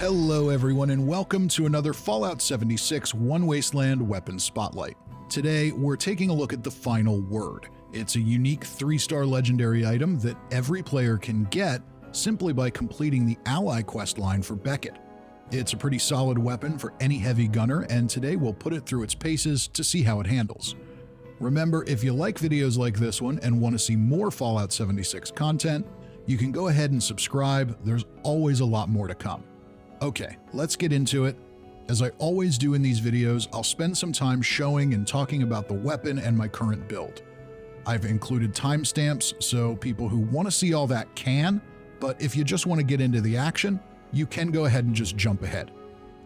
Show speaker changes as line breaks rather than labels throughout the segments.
Hello everyone and welcome to another Fallout 76 One Wasteland Weapons Spotlight. Today we're taking a look at the Final Word. It's a unique 3-star legendary item that every player can get simply by completing the ally quest line for Beckett. It's a pretty solid weapon for any heavy gunner, and today we'll put it through its paces to see how it handles. Remember, if you like videos like this one and want to see more Fallout 76 content, you can go ahead and subscribe. There's always a lot more to come. Okay, let's get into it. As I always do in these videos, I'll spend some time showing and talking about the weapon and my current build. I've included timestamps so people who want to see all that can, but if you just want to get into the action, you can go ahead and just jump ahead.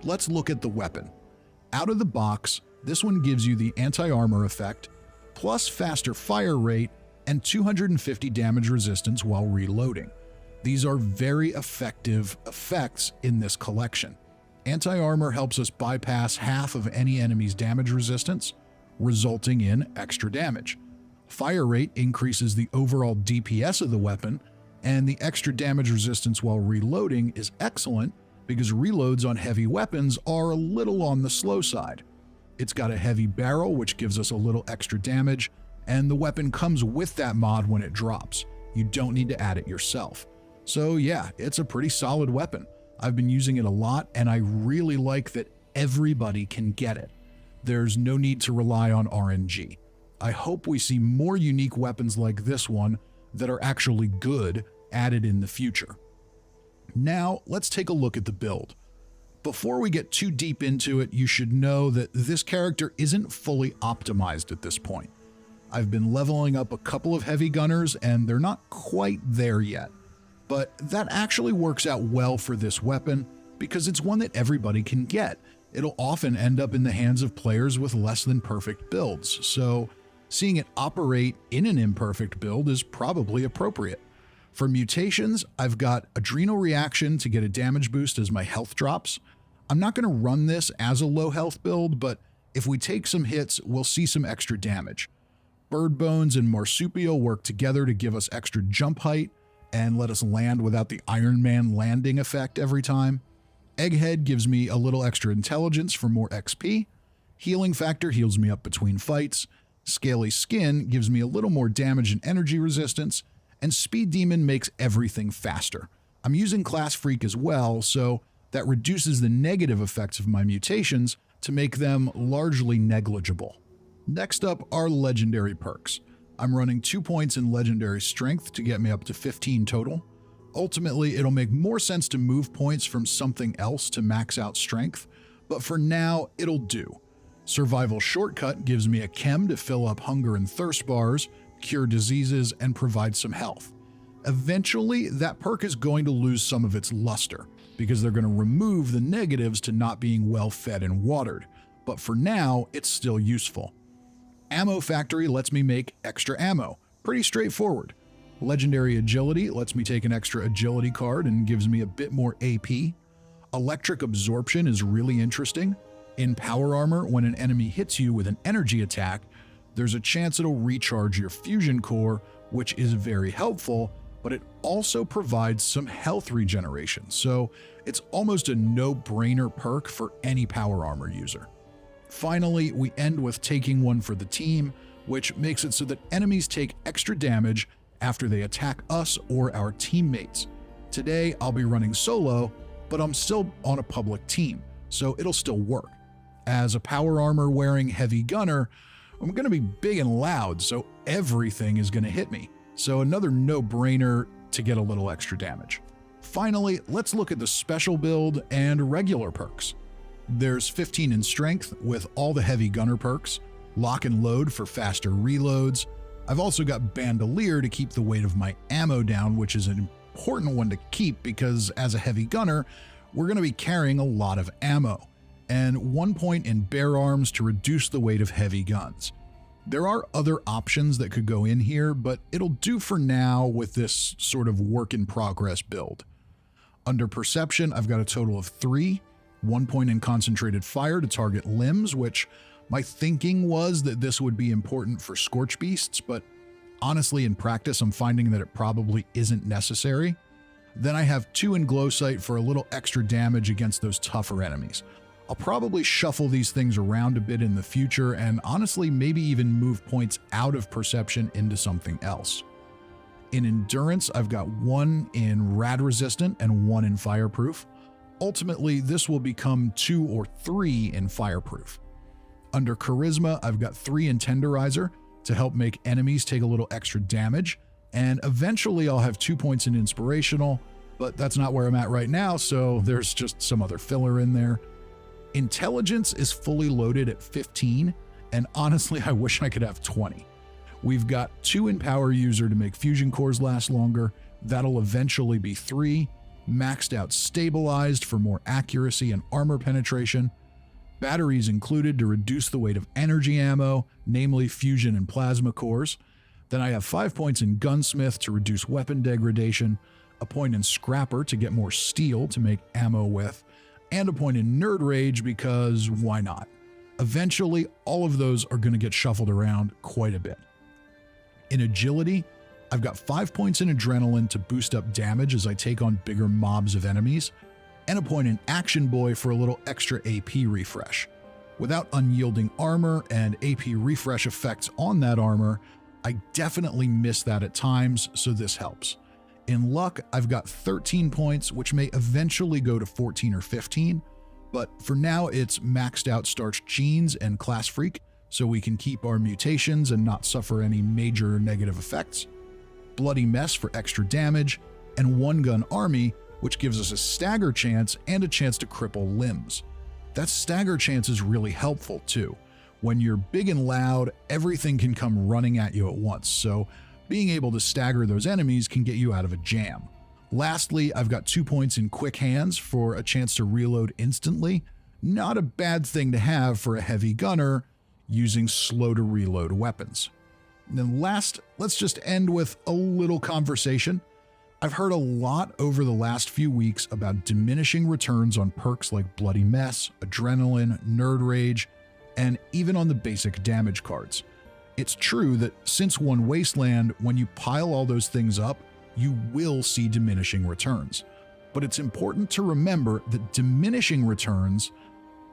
Let's look at the weapon. Out of the box, this one gives you the anti-armor effect, plus faster fire rate and 250 damage resistance while reloading. These are very effective effects in this collection. Anti-armor helps us bypass half of any enemy's damage resistance, resulting in extra damage. Fire rate increases the overall DPS of the weapon, and the extra damage resistance while reloading is excellent because reloads on heavy weapons are a little on the slow side. It's got a heavy barrel, which gives us a little extra damage, and the weapon comes with that mod when it drops. You don't need to add it yourself. So yeah, it's a pretty solid weapon. I've been using it a lot, and I really like that everybody can get it. There's no need to rely on RNG. I hope we see more unique weapons like this one that are actually good added in the future. Now, let's take a look at the build. Before we get too deep into it, you should know that this character isn't fully optimized at this point. I've been leveling up a couple of heavy gunners, and they're not quite there yet. But that actually works out well for this weapon because it's one that everybody can get. It'll often end up in the hands of players with less than perfect builds, so seeing it operate in an imperfect build is probably appropriate. For mutations, I've got Adrenal Reaction to get a damage boost as my health drops. I'm not going to run this as a low health build, but if we take some hits, we'll see some extra damage. Bird Bones and Marsupial work together to give us extra jump height and let us land without the Iron Man landing effect every time. Egghead gives me a little extra intelligence for more XP. Healing Factor heals me up between fights. Scaly Skin gives me a little more damage and energy resistance. And Speed Demon makes everything faster. I'm using Class Freak as well, so that reduces the negative effects of my mutations to make them largely negligible. Next up are legendary perks. I'm running 2 points in legendary strength to get me up to 15 total. Ultimately, it'll make more sense to move points from something else to max out strength, but for now, it'll do. Survival Shortcut gives me a chem to fill up hunger and thirst bars, cure diseases, and provide some health. Eventually, that perk is going to lose some of its luster, because they're going to remove the negatives to not being well fed and watered, but for now, it's still useful. Ammo Factory lets me make extra ammo. Pretty straightforward. Legendary Agility lets me take an extra agility card and gives me a bit more AP. Electric Absorption is really interesting. In Power Armor, when an enemy hits you with an energy attack, there's a chance it'll recharge your fusion core, which is very helpful, but it also provides some health regeneration, so it's almost a no-brainer perk for any Power Armor user. Finally, we end with Taking One for the Team, which makes it so that enemies take extra damage after they attack us or our teammates. Today, I'll be running solo, but I'm still on a public team, so it'll still work. As a Power Armor wearing heavy gunner, I'm going to be big and loud, so everything is going to hit me. So another no-brainer to get a little extra damage. Finally, let's look at the special build and regular perks. There's 15 in strength with all the heavy gunner perks, lock and load for faster reloads. I've also got bandolier to keep the weight of my ammo down, which is an important one to keep because as a heavy gunner, we're going to be carrying a lot of ammo. And 1 point in bear arms to reduce the weight of heavy guns. There are other options that could go in here, but it'll do for now with this sort of work in progress build. Under perception, I've got a total of 3. 1 point in concentrated fire to target limbs, which my thinking was that this would be important for Scorchbeasts, but honestly in practice I'm finding that it probably isn't necessary. Then I have 2 in Glow Sight for a little extra damage against those tougher enemies. I'll probably shuffle these things around a bit in the future and honestly maybe even move points out of Perception into something else. In Endurance, I've got 1 in Rad Resistant and 1 in Fireproof. Ultimately, this will become 2 or 3 in Fireproof. Under Charisma, I've got 3 in Tenderizer to help make enemies take a little extra damage, and eventually I'll have 2 points in Inspirational, but that's not where I'm at right now, so there's just some other filler in there. Intelligence is fully loaded at 15, and honestly, I wish I could have 20. We've got 2 in Power User to make fusion cores last longer. That'll eventually be 3. Maxed out Stabilized for more accuracy and armor penetration. Batteries included to reduce the weight of energy ammo, namely fusion and plasma cores. Then I have 5 points in Gunsmith to reduce weapon degradation, a point in Scrapper to get more steel to make ammo with, and a point in Nerd Rage because why not? Eventually, all of those are going to get shuffled around quite a bit. In Agility, I've got 5 points in Adrenaline to boost up damage as I take on bigger mobs of enemies, and a point in Action Boy for a little extra AP refresh. Without unyielding armor and AP refresh effects on that armor, I definitely miss that at times, so this helps. In Luck, I've got 13 points, which may eventually go to 14 or 15, but for now it's maxed out Starched Jeans and Class Freak, so we can keep our mutations and not suffer any major negative effects. Bloody Mess for extra damage, and One Gun Army, which gives us a stagger chance and a chance to cripple limbs. That stagger chance is really helpful too. When you're big and loud, everything can come running at you at once, so being able to stagger those enemies can get you out of a jam. Lastly, I've got 2 points in Quick Hands for a chance to reload instantly. Not a bad thing to have for a heavy gunner using slow to reload weapons. And then last, let's just end with a little conversation. I've heard a lot over the last few weeks about diminishing returns on perks like Bloody Mess, Adrenaline, Nerd Rage, and even on the basic damage cards. It's true that since One Wasteland, when you pile all those things up, you will see diminishing returns. But it's important to remember that diminishing returns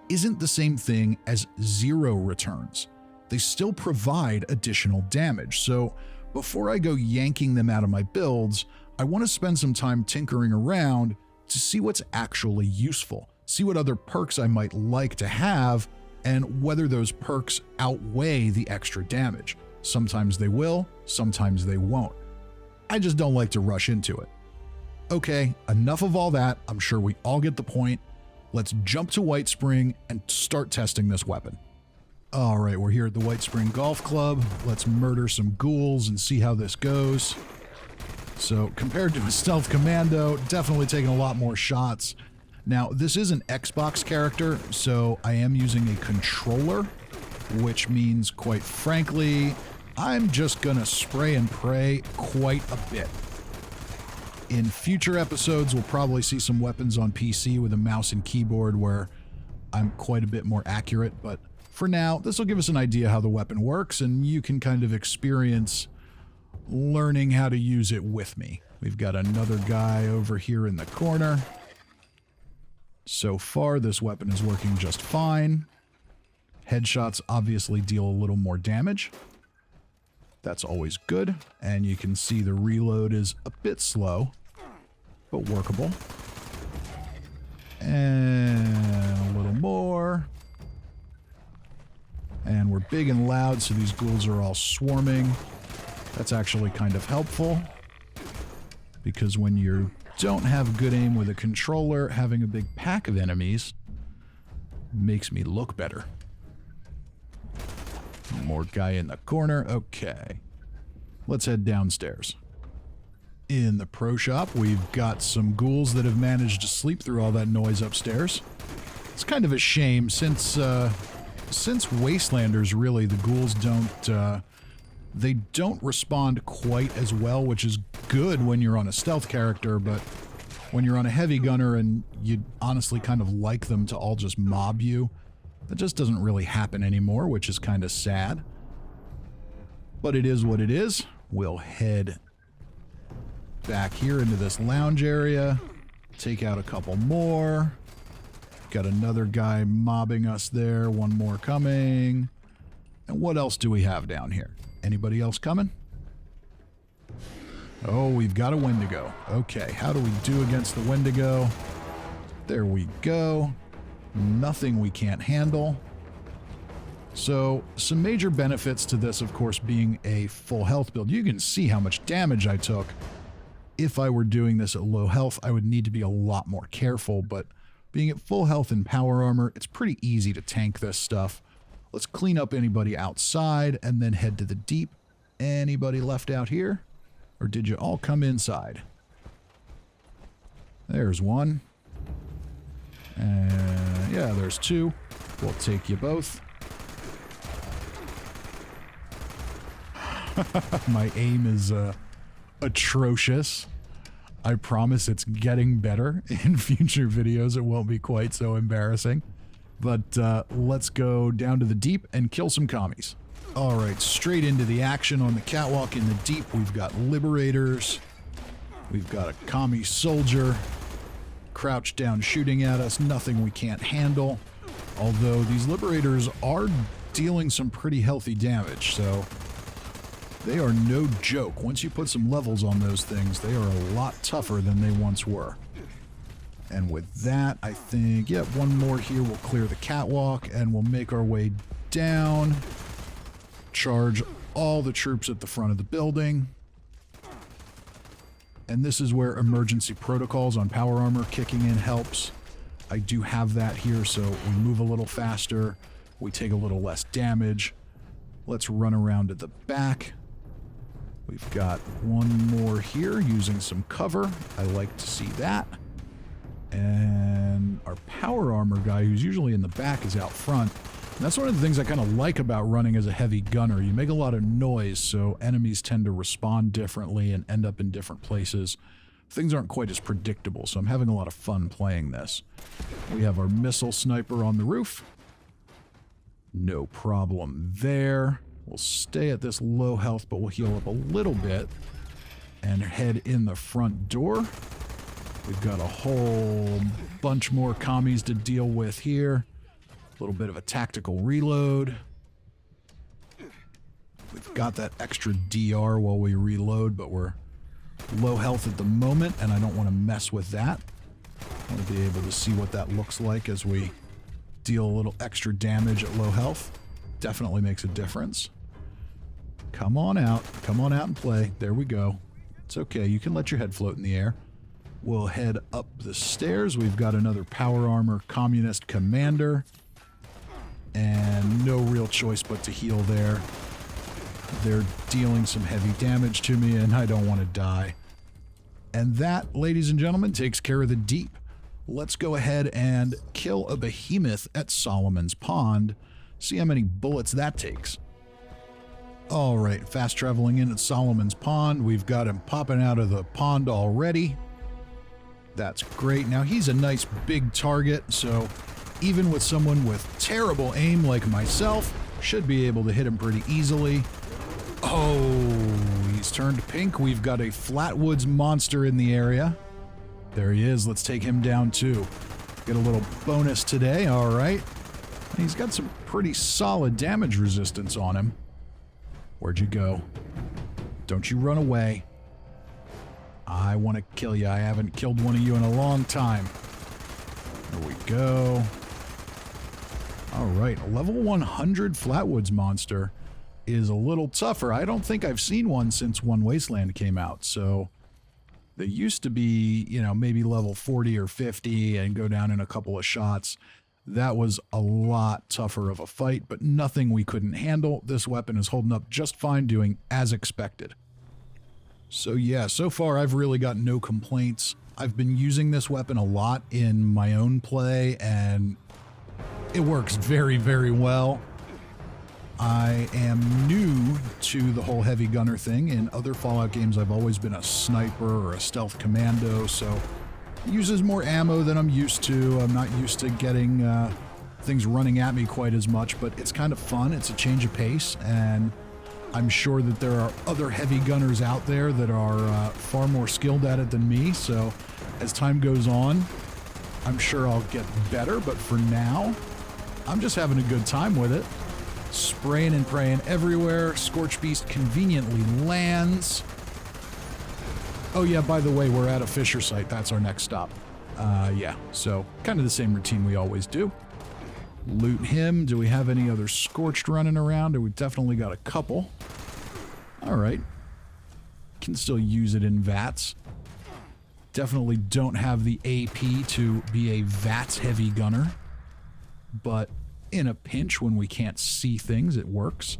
isn't the same thing as 0 returns. They still provide additional damage, so before I go yanking them out of my builds, I want to spend some time tinkering around to see what's actually useful, see what other perks I might like to have, and whether those perks outweigh the extra damage. Sometimes they will, sometimes they won't. I just don't like to rush into it. Okay, enough of all that. I'm sure we all get the point. Let's jump to Whitespring and start testing this weapon. All right, we're here at the Whitespring Golf Club. Let's murder some ghouls and see how this goes. So compared to a stealth commando, definitely taking a lot more shots. Now, this is an Xbox character, so I am using a controller, which means, quite frankly, I'm just gonna spray and pray quite a bit. In future episodes, we'll probably see some weapons on PC with a mouse and keyboard where I'm quite a bit more accurate, but for now, this will give us an idea how the weapon works, and you can kind of experience learning how to use it with me. We've got another guy over here in the corner. So far, this weapon is working just fine. Headshots obviously deal a little more damage. That's always good, and you can see the reload is a bit slow, but workable. And a little more. And we're big and loud, so these ghouls are all swarming. That's actually kind of helpful, because when you don't have good aim with a controller, having a big pack of enemies makes me look better. More guy in the corner. Okay. Let's head downstairs. In the pro shop, we've got some ghouls that have managed to sleep through all that noise upstairs. It's kind of a shame since Wastelanders, really, the ghouls they don't respond quite as well, which is good when you're on a stealth character, but when you're on a heavy gunner and you honestly kind of like them to all just mob you, that just doesn't really happen anymore, which is kind of sad. But it is what it is. We'll head back here into this lounge area. Take out a couple more. Got another guy mobbing us there. One more coming. And what else do we have down here? Anybody else coming? Oh, we've got a Wendigo. Okay, how do we do against the Wendigo? There we go. Nothing we can't handle. So, some major benefits to this, of course, being a full health build. You can see how much damage I took. If I were doing this at low health, I would need to be a lot more careful, but being at full health and power armor, it's pretty easy to tank this stuff. Let's clean up anybody outside and then head to the deep. Anybody left out here? Or did you all come inside? There's one. And yeah, there's two. We'll take you both. My aim is atrocious. I promise it's getting better. In future videos, it won't be quite so embarrassing. But let's go down to the deep and kill some commies. Alright, straight into the action on the catwalk in the deep. We've got liberators. We've got a commie soldier crouched down shooting at us. Nothing we can't handle. Although these liberators are dealing some pretty healthy damage, so they are no joke. Once you put some levels on those things, they are a lot tougher than they once were. And with that, I think, yeah, one more here. We'll clear the catwalk and we'll make our way down. Charge all the troops at the front of the building. And this is where emergency protocols on power armor kicking in helps. I do have that here, so we move a little faster. We take a little less damage. Let's run around to the back. We've got one more here using some cover. I like to see that. And our power armor guy, who's usually in the back, is out front. And that's one of the things I kind of like about running as a heavy gunner. You make a lot of noise, so enemies tend to respond differently and end up in different places. Things aren't quite as predictable, so I'm having a lot of fun playing this. We have our missile sniper on the roof. No problem there. We'll stay at this low health, but we'll heal up a little bit and head in the front door. We've got a whole bunch more commies to deal with here. A little bit of a tactical reload. We've got that extra DR while we reload, but we're low health at the moment, and I don't want to mess with that. I want to be able to see what that looks like as we deal a little extra damage at low health. Definitely makes a difference. Come on out and play. There we go. It's okay, you can let your head float in the air. We'll head up the stairs. We've got another power armor communist commander. And no real choice but to heal there. They're dealing some heavy damage to me, and I don't want to die. And that, ladies and gentlemen, takes care of the deep. Let's go ahead and kill a behemoth at Solomon's Pond. See how many bullets that takes. Alright, fast traveling in at Solomon's Pond. We've got him popping out of the pond already. That's great. Now he's a nice big target, so even with someone with terrible aim like myself, should be able to hit him pretty easily. Oh, he's turned pink. We've got a Flatwoods monster in the area. There he is. Let's take him down too. Get a little bonus today. All right. And he's got some pretty solid damage resistance on him. Where'd you go? Don't you run away. I want to kill you. I haven't killed one of you in a long time. There we go. All right, a level 100 Flatwoods monster is a little tougher. I don't think I've seen one since One Wasteland came out, so they used to be, you know, maybe level 40 or 50 and go down in a couple of shots. That was a lot tougher of a fight, but nothing we couldn't handle. This weapon is holding up just fine, doing as expected. So yeah, so far I've really got no complaints. I've been using this weapon a lot in my own play, and it works very, very well. I am new to the whole heavy gunner thing. In other Fallout games, I've always been a sniper or a stealth commando, so it uses more ammo than I'm used to. I'm not used to getting things running at me quite as much, but it's kind of fun. It's a change of pace, and I'm sure that there are other heavy gunners out there that are far more skilled at it than me, so as time goes on, I'm sure I'll get better, but for now, I'm just having a good time with it. Spraying and praying everywhere. Scorchbeast conveniently lands. Oh yeah, by the way, we're at a Fissure site. That's our next stop. Yeah, so kind of the same routine we always do. Loot him. Do we have any other Scorched running around? We definitely got a couple. Alright. Can still use it in VATS. Definitely don't have the AP to be a VATS heavy gunner. But in a pinch when we can't see things, it works.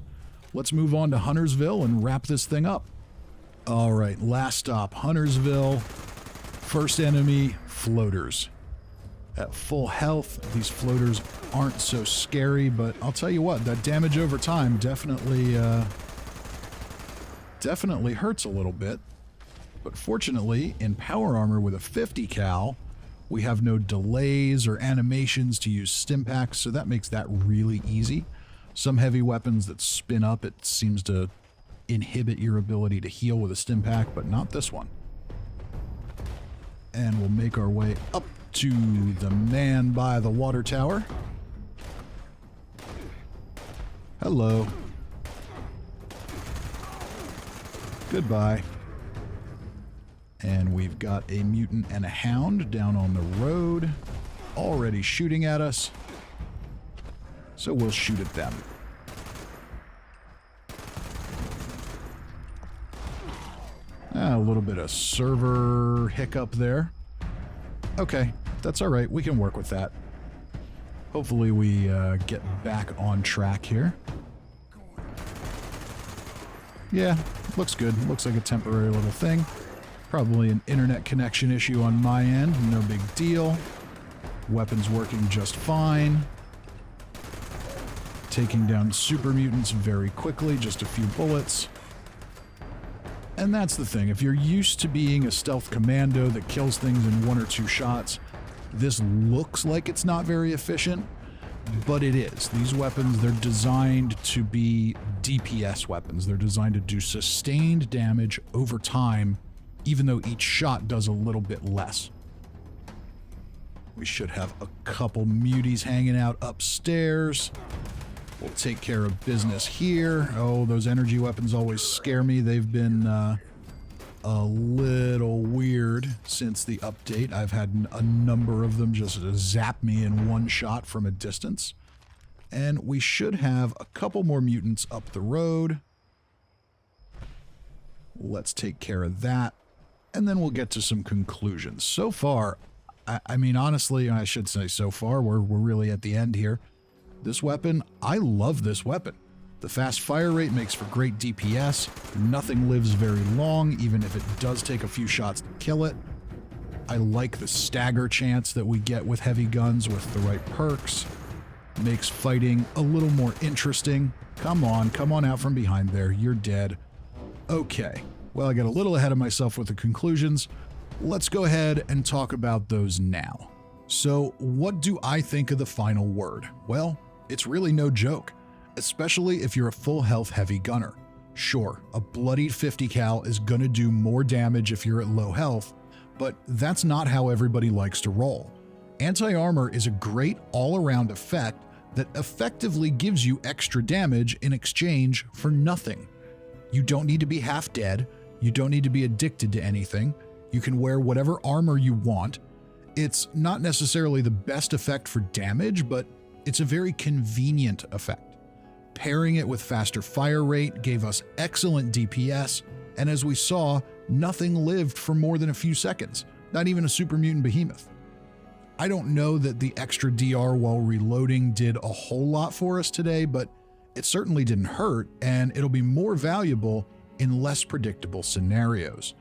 Let's move on to Huntersville and wrap this thing up. Alright, last stop, Huntersville. First enemy, floaters. At full health, these floaters aren't so scary, but I'll tell you what, that damage over time definitely hurts a little bit. But fortunately, in power armor with a 50 cal, we have no delays or animations to use stim packs, so that makes that really easy. Some heavy weapons that spin up, it seems to inhibit your ability to heal with a stim pack, but not this one. And we'll make our way up to the man by the water tower. Hello. Goodbye. And we've got a mutant and a hound down on the road, already shooting at us. So we'll shoot at them. A little bit of server hiccup there. Okay, that's alright. We can work with that. Hopefully we get back on track here. Yeah, looks good. Looks like a temporary little thing. Probably an internet connection issue on my end. No big deal. Weapons working just fine. Taking down super mutants very quickly. Just a few bullets. And that's the thing. If you're used to being a stealth commando that kills things in 1 or 2 shots, this looks like it's not very efficient, but it is. These weapons, they're designed to be DPS weapons. They're designed to do sustained damage over time, even though each shot does a little bit less. We should have a couple muties hanging out upstairs. We'll take care of business here. Oh, those energy weapons always scare me. They've been a little weird since the update. I've had a number of them just zap me in one shot from a distance. And we should have a couple more mutants up the road. Let's take care of that. And then we'll get to some conclusions. So far, I mean, honestly, I should say so far, we're really at the end here. This weapon, I love this weapon. The fast fire rate makes for great DPS. Nothing lives very long, even if it does take a few shots to kill it. I like the stagger chance that we get with heavy guns with the right perks. Makes fighting a little more interesting. Come on out from behind there. You're dead. Okay, well, I got a little ahead of myself with the conclusions. Let's go ahead and talk about those now. So, what do I think of the final word? Well, it's really no joke, especially if you're a full health heavy gunner. Sure, a bloodied 50 cal is gonna do more damage if you're at low health, but that's not how everybody likes to roll. Anti-armor is a great all-around effect that effectively gives you extra damage in exchange for nothing. You don't need to be half dead, you don't need to be addicted to anything, you can wear whatever armor you want. It's not necessarily the best effect for damage, but it's a very convenient effect. Pairing it with faster fire rate gave us excellent DPS, and as we saw, nothing lived for more than a few seconds, not even a super mutant behemoth. I don't know that the extra DR while reloading did a whole lot for us today, but it certainly didn't hurt, and it'll be more valuable in less predictable scenarios.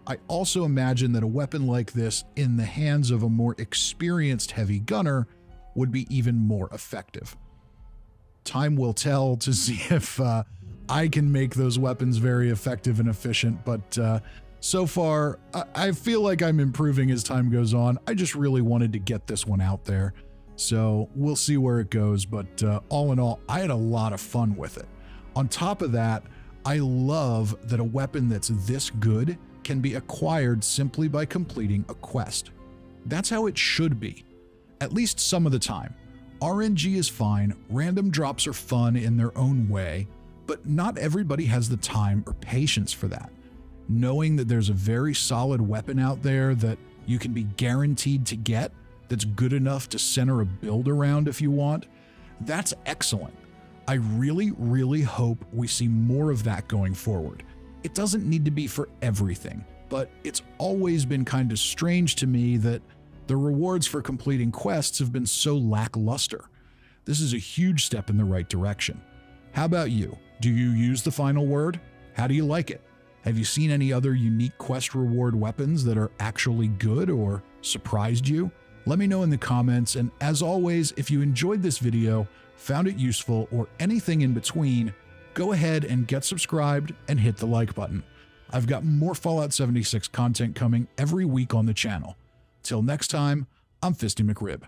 I also imagine that a weapon like this in the hands of a more experienced heavy gunner would be even more effective. Time will tell to see if I can make those weapons very effective and efficient, but so far, I feel like I'm improving as time goes on. I just really wanted to get this one out there, so we'll see where it goes, but all in all, I had a lot of fun with it. On top of that, I love that a weapon that's this good can be acquired simply by completing a quest. That's how it should be, at least some of the time. RNG is fine, random drops are fun in their own way, but not everybody has the time or patience for that. Knowing that there's a very solid weapon out there that you can be guaranteed to get, that's good enough to center a build around if you want, that's excellent. I really hope we see more of that going forward. It doesn't need to be for everything, but it's always been kind of strange to me that the rewards for completing quests have been so lackluster. This is a huge step in the right direction. How about you? Do you use the final word? How do you like it? Have you seen any other unique quest reward weapons that are actually good or surprised you? Let me know in the comments, and as always, if you enjoyed this video, found it useful, or anything in between, go ahead and get subscribed and hit the like button. I've got more Fallout 76 content coming every week on the channel. Till next time, I'm Fisty McRib.